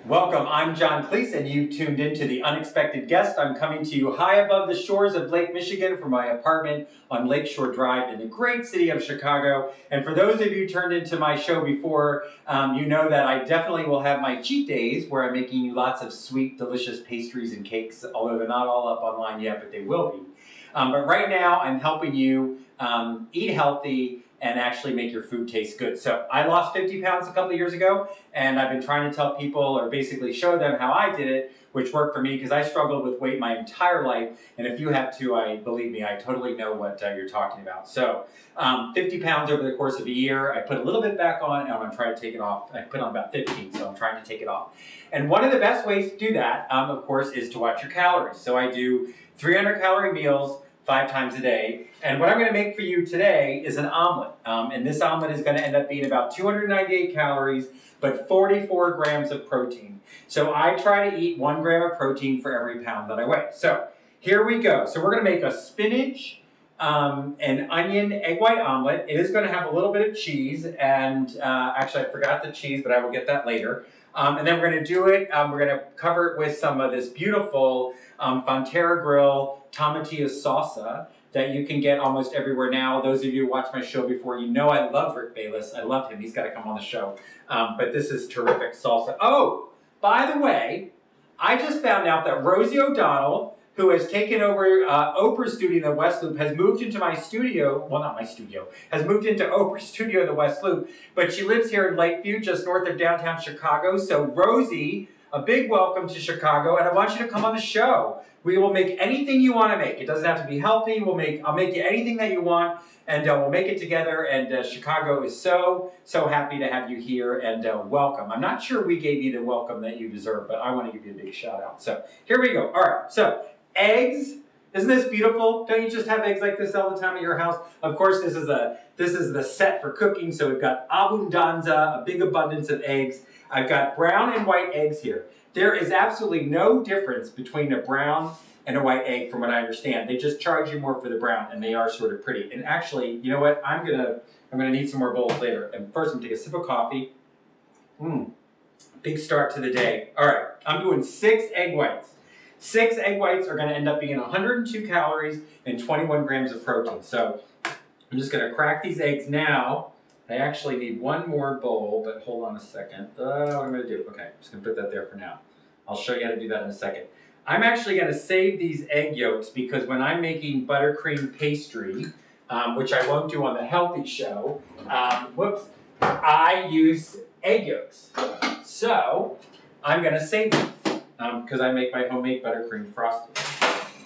Welcome, I'm John Clese, and you've tuned into The Unexpected Guest. I'm coming to you high above the shores of Lake Michigan from my apartment on Lakeshore Drive in the great city of Chicago. And for those of you turned into my show before, you know that I definitely will have my cheat days where I'm making you lots of sweet, delicious pastries and cakes, although they're not all up online yet, but they will be. But right now, I'm helping you eat healthy and actually make your food taste good. So I lost 50 pounds a couple of years ago, and I've been trying to tell people or basically show them how I did it, which worked for me because I struggled with weight my entire life. And if you have too, believe me, I totally know what you're talking about. So 50 pounds over the course of a year. I put a little bit back on, and I'm gonna try to take it off. I put on about 15, so I'm trying to take it off. And one of the best ways to do that, of course, is to watch your calories. So I do 300 calorie meals 5 times a day. And what I'm going to make for you today is an omelet. And this omelet is going to end up being about 298 calories, but 44 grams of protein. So I try to eat 1 gram of protein for every pound that I weigh. So here we go. So we're going to make a spinach, an onion, egg white omelet. It is going to have a little bit of cheese. And actually, I forgot the cheese, but I will get that later. And then we're going to do it, we're going to cover it with some of this beautiful Fonterra Grill tomatillo salsa that you can get almost everywhere now. Those of you who watched my show before, you know I love Rick Bayless. I love him. He's got to come on the show. But this is terrific salsa. Oh, by the way, I just found out that Rosie O'Donnell, who has taken over Oprah's studio in the West Loop, has moved into my studio, well, not my studio, has moved into Oprah's studio in the West Loop, but she lives here in Lakeview, just north of downtown Chicago. So Rosie, a big welcome to Chicago, and I want you to come on the show. We will make anything you want to make. It doesn't have to be healthy. I'll make you anything that you want, and we'll make it together. And Chicago is so happy to have you here, and welcome. I'm not sure we gave you the welcome that you deserve, but I want to give you a big shout out. So here we go. All right, so eggs. Isn't this beautiful? Don't you just have eggs like this all the time at your house? Of course, this is the set for cooking. So we've got abundanza, a big abundance of eggs. I've got brown and white eggs here. There is absolutely no difference between a brown and a white egg from what I understand. They just charge you more for the brown, and they are sort of pretty. And actually, you know what? I'm gonna need some more bowls later. And first, I'm gonna take a sip of coffee. Big start to the day. All right, I'm doing 6 egg whites. 6 egg whites are gonna end up being 102 calories and 21 grams of protein. So I'm just gonna crack these eggs now. I actually need 1 more bowl, but hold on a second. What I'm going to do, okay, I'm just going to put that there for now. I'll show you how to do that in a second. I'm actually going to save these egg yolks because when I'm making buttercream pastry, which I won't do on the healthy show, I use egg yolks. So I'm going to save them because I make my homemade buttercream frosting.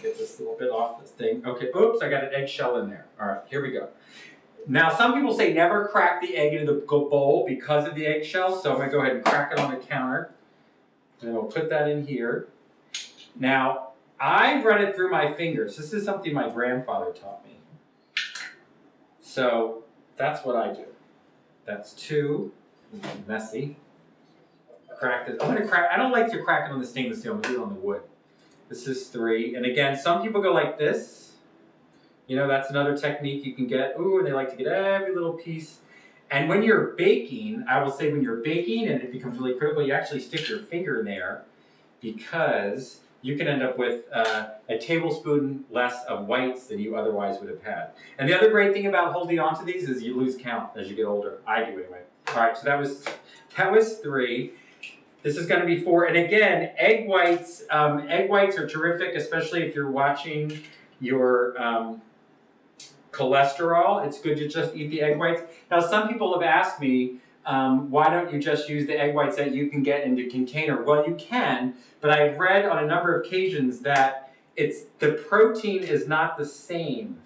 Get this little bit off this thing. Okay, oops, I got an eggshell in there. All right, here we go. Now, some people say never crack the egg into the bowl because of the eggshell, so I'm going to go ahead and crack it on the counter. And we'll put that in here. Now, I've run it through my fingers. This is something my grandfather taught me. So, that's what I do. That's 2. Messy. Crack this. I don't like to crack it on the stainless steel. I'm going to do it on the wood. This is 3. And again, some people go like this. You know, that's another technique you can get. Ooh, and they like to get every little piece. And when you're baking, I will say when you're baking and it becomes really critical, you actually stick your finger in there because you can end up with a tablespoon less of whites than you otherwise would have had. And the other great thing about holding on to these is you lose count as you get older. I do anyway. All right, so that was 3. This is going to be 4. And again, egg whites are terrific, especially if you're watching your cholesterol. It's good to just eat the egg whites. Now, some people have asked me, why don't you just use the egg whites that you can get in the container? Well, you can, but I've read on a number of occasions that the protein is not the same.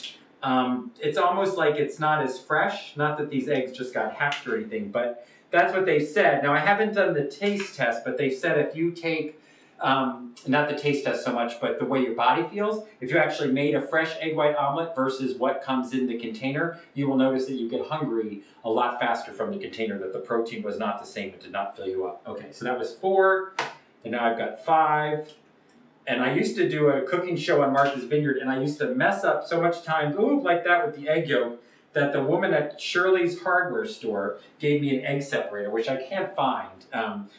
It's almost like it's not as fresh. Not that these eggs just got hatched or anything, but that's what they've said. Now, I haven't done the taste test, but they've said if you take not the taste test so much, but the way your body feels. If you actually made a fresh egg white omelet versus what comes in the container, you will notice that you get hungry a lot faster from the container, that the protein was not the same. It did not fill you up. Okay, so that was 4, and now I've got 5. And I used to do a cooking show on Martha's Vineyard, and I used to mess up so much time, like that with the egg yolk, that the woman at Shirley's hardware store gave me an egg separator, which I can't find.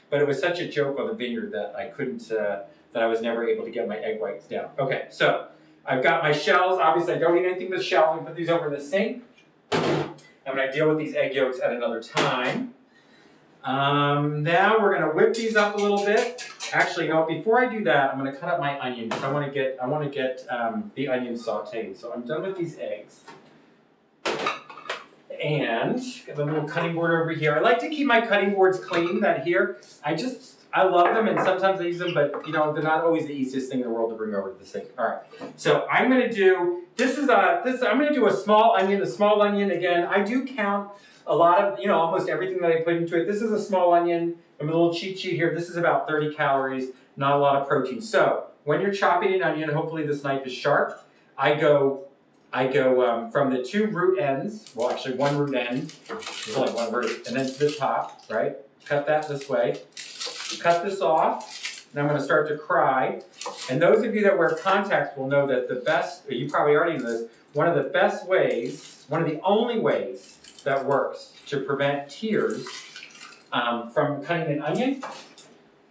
But it was such a joke on the vineyard that I couldn't, that I was never able to get my egg whites down. Okay, so I've got my shells. Obviously, I don't need anything with shells. I'm gonna put these over in the sink. I'm gonna deal with these egg yolks at another time. Now we're gonna whip these up a little bit. Actually, no, before I do that, I'm gonna cut up my onion because I wanna get the onion sauteed. So I'm done with these eggs. And got a little cutting board over here. I like to keep my cutting boards clean. That here, I love them, and sometimes I use them, but they're not always the easiest thing in the world to bring over to the sink. All right, so I'm going to do I'm going to do a small onion. The small onion again. I do count a lot of almost everything that I put into it. This is a small onion. I'm a little cheat sheet here. This is about 30 calories. Not a lot of protein. So when you're chopping an onion, hopefully this knife is sharp. I go from the two root ends, well actually one root end, there's only one root, and then to the top, right? Cut that this way. Cut this off, and I'm going to start to cry. And those of you that wear contacts will know that the best, you probably already know this, one of the best ways, one of the only ways that works to prevent tears from cutting an onion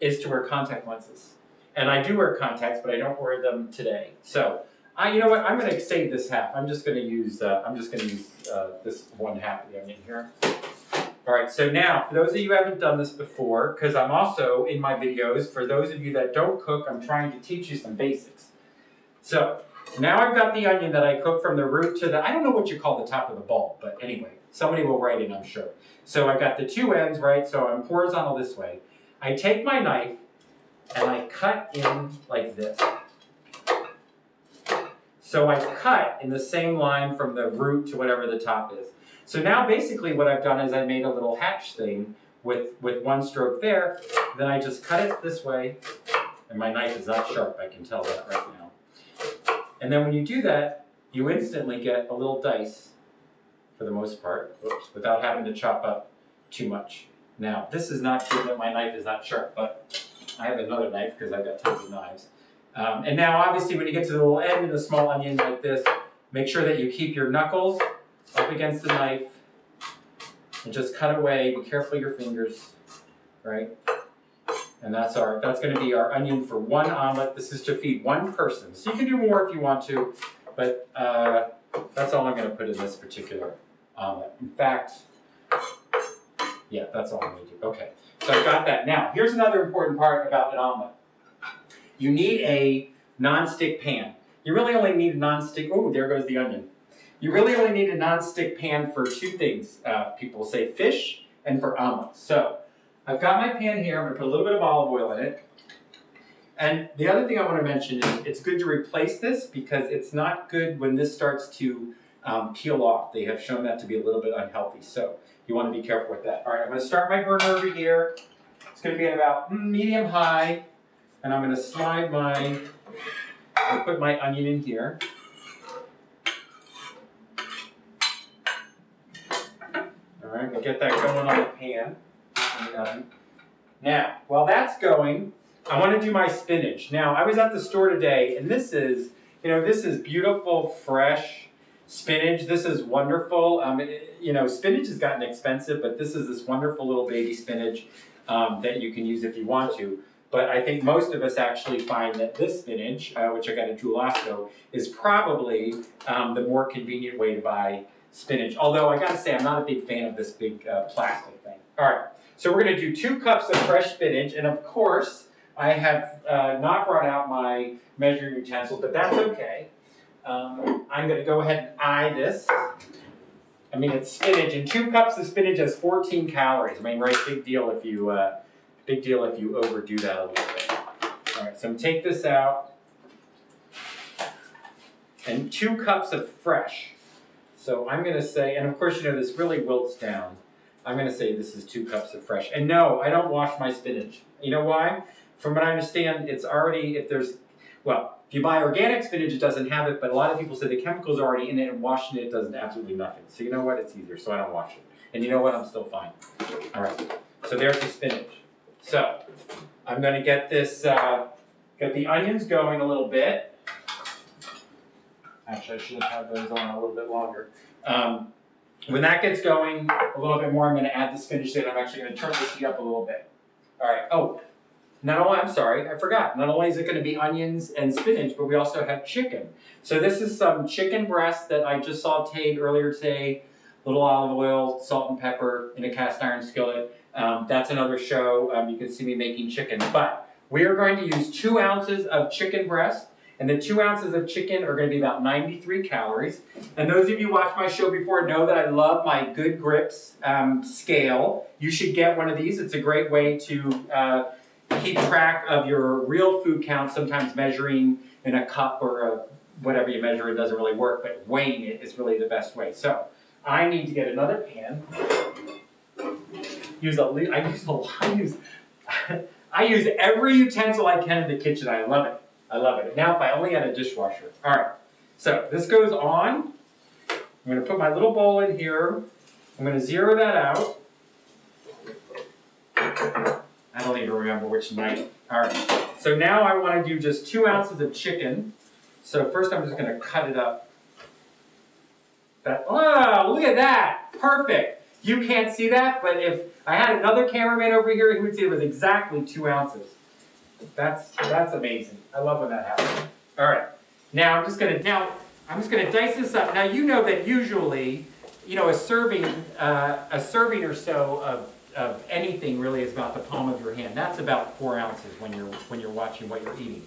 is to wear contact lenses. And I do wear contacts, but I don't wear them today. So you know what? I'm going to save this half. I'm just going to use this one half of the onion here. All right. So now, for those of you who haven't done this before, because I'm also in my videos, for those of you that don't cook, I'm trying to teach you some basics. So now I've got the onion that I cooked from the root to I don't know what you call the top of the bulb, but anyway, somebody will write it, I'm sure. So I got the two ends, right? So I'm horizontal this way. I take my knife and I cut in like this. So I cut in the same line from the root to whatever the top is. So now basically what I've done is I made a little hatch thing with one stroke there. Then I just cut it this way. And my knife is not sharp, I can tell that right now. And then when you do that, you instantly get a little dice, for the most part, without having to chop up too much. Now, this is not good that my knife is not sharp, but I have another knife because I've got tons of knives. And now, obviously, when you get to the little end of the small onion like this, make sure that you keep your knuckles up against the knife and just cut away. Be careful of your fingers, right? And that's going to be our onion for one omelet. This is to feed one person. So you can do more if you want to, but that's all I'm going to put in this particular omelet. In fact, yeah, that's all I'm going to do. Okay, so I've got that. Now, here's another important part about an omelet. You need a non-stick pan. You really only need a non-stick, oh, there goes the onion. You really only need a non-stick pan for two things. People say fish and for omelets. So I've got my pan here. I'm going to put a little bit of olive oil in it. And the other thing I want to mention is it's good to replace this because it's not good when this starts to peel off. They have shown that to be a little bit unhealthy. So you want to be careful with that. All right, I'm going to start my burner over here. It's going to be at about medium-high. And I'm going to slide I'll put my onion in here. All right, we'll get that going on the pan. Now, while that's going, I want to do my spinach. Now, I was at the store today, and this is beautiful, fresh spinach. This is wonderful. Spinach has gotten expensive, but this is this wonderful little baby spinach that you can use if you want to. But I think most of us actually find that this spinach, which I got at Jewel Osco, is probably the more convenient way to buy spinach. Although I gotta say, I'm not a big fan of this big plastic thing. All right, so we're gonna do 2 cups of fresh spinach, and of course, I have not brought out my measuring utensil, but that's okay. I'm gonna go ahead and eye this. I mean, it's spinach, and 2 cups of spinach has 14 calories. I mean, right, big deal if you overdo that a little bit. All right, so I'm gonna take this out. And 2 cups of fresh. So I'm gonna say, and of course, this really wilts down. I'm gonna say this is 2 cups of fresh. And no, I don't wash my spinach. You know why? From what I understand, it's already, if you buy organic spinach, it doesn't have it, but a lot of people say the chemical's already in it, and washing it does absolutely nothing. So you know what? It's easier, so I don't wash it. And you know what? I'm still fine. All right, so there's the spinach. So I'm going to get this Got the onions going a little bit. Actually, I should have had those on a little bit longer. When that gets going a little bit more, I'm going to add the spinach in. I'm actually going to turn this heat up a little bit. All right. Oh, I'm sorry, I forgot. Not only is it going to be onions and spinach, but we also have chicken. So this is some chicken breast that I just sauteed earlier today. A little olive oil, salt and pepper in a cast iron skillet. That's another show. You can see me making chicken. But we are going to use 2 ounces of chicken breast. And the 2 ounces of chicken are going to be about 93 calories. And those of you who watched my show before know that I love my Good Grips scale. You should get one of these. It's a great way to keep track of your real food count. Sometimes measuring in a cup or whatever you measure, it doesn't really work, but weighing it is really the best way. So I need to get another pan. I use every utensil I can in the kitchen. I love it. I love it. Now if I only had a dishwasher. All right, so this goes on. I'm going to put my little bowl in here. I'm going to zero that out. I don't even remember which night. All right, so now I want to do just 2 ounces of chicken. So first I'm just going to cut it up. Oh, look at that. Perfect. You can't see that, but if I had another cameraman over here, he would see it was exactly 2 ounces. That's amazing. I love when that happens. All right. Now I'm just gonna dice this up. Now you know that usually, a serving or so of anything really is about the palm of your hand. That's about 4 ounces when you're watching what you're eating.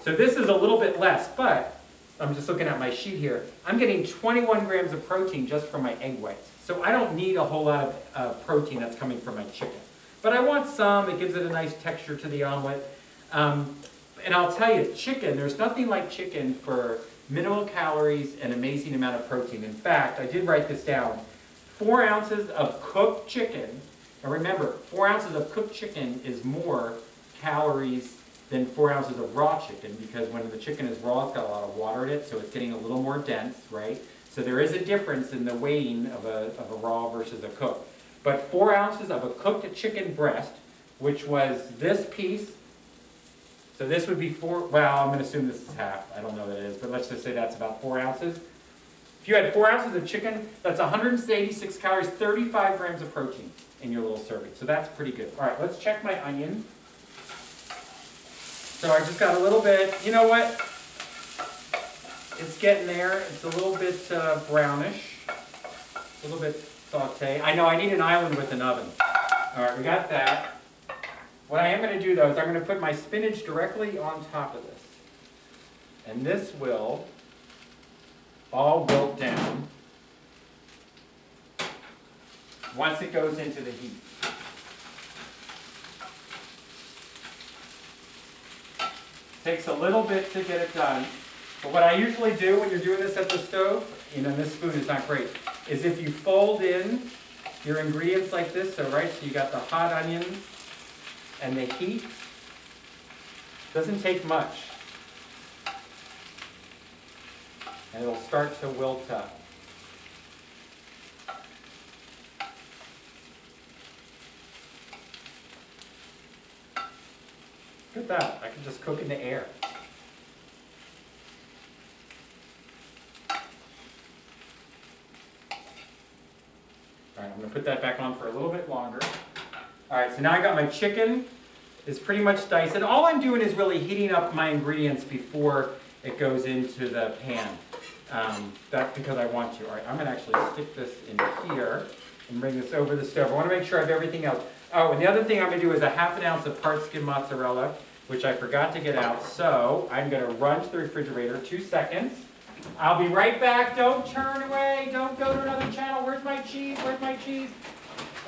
So this is a little bit less, but I'm just looking at my sheet here. I'm getting 21 grams of protein just from my egg whites. So I don't need a whole lot of protein that's coming from my chicken. But I want some. It gives it a nice texture to the omelet. And I'll tell you, chicken, there's nothing like chicken for minimal calories and amazing amount of protein. In fact, I did write this down. 4 ounces of cooked chicken, and remember, 4 ounces of cooked chicken is more calories than 4 ounces of raw chicken, because when the chicken is raw, it's got a lot of water in it, so it's getting a little more dense, right? So there is a difference in the weighing of a raw versus a cooked. But 4 ounces of a cooked chicken breast, which was this piece. So this would be I'm going to assume this is half. I don't know what it is, but let's just say that's about 4 ounces. If you had 4 ounces of chicken, that's 186 calories, 35 grams of protein in your little serving. So that's pretty good. All right, let's check my onion. So I just got a little bit, you know what? It's getting there. It's a little bit brownish, a little bit saute. I know I need an island with an oven. All right, we got that. What I am going to do, though, is I'm going to put my spinach directly on top of this. And this will all wilt down once it goes into the heat. Takes a little bit to get it done. But what I usually do when you're doing this at the stove, this spoon is not great, is if you fold in your ingredients like this, so you got the hot onions, and the heat doesn't take much. And it'll start to wilt up. Look at that. I can just cook in the air. All right, I'm going to put that back on for a little bit longer. All right, so now I got my chicken. It's pretty much diced. And all I'm doing is really heating up my ingredients before it goes into the pan. That's because I want to. All right, I'm going to actually stick this in here and bring this over the stove. I want to make sure I have everything else. Oh, and the other thing I'm going to do is a ½ ounce of part skim mozzarella, which I forgot to get out. So I'm going to run to the refrigerator, 2 seconds. I'll be right back. Don't turn away. Don't go to another channel. Where's my cheese? Where's my cheese?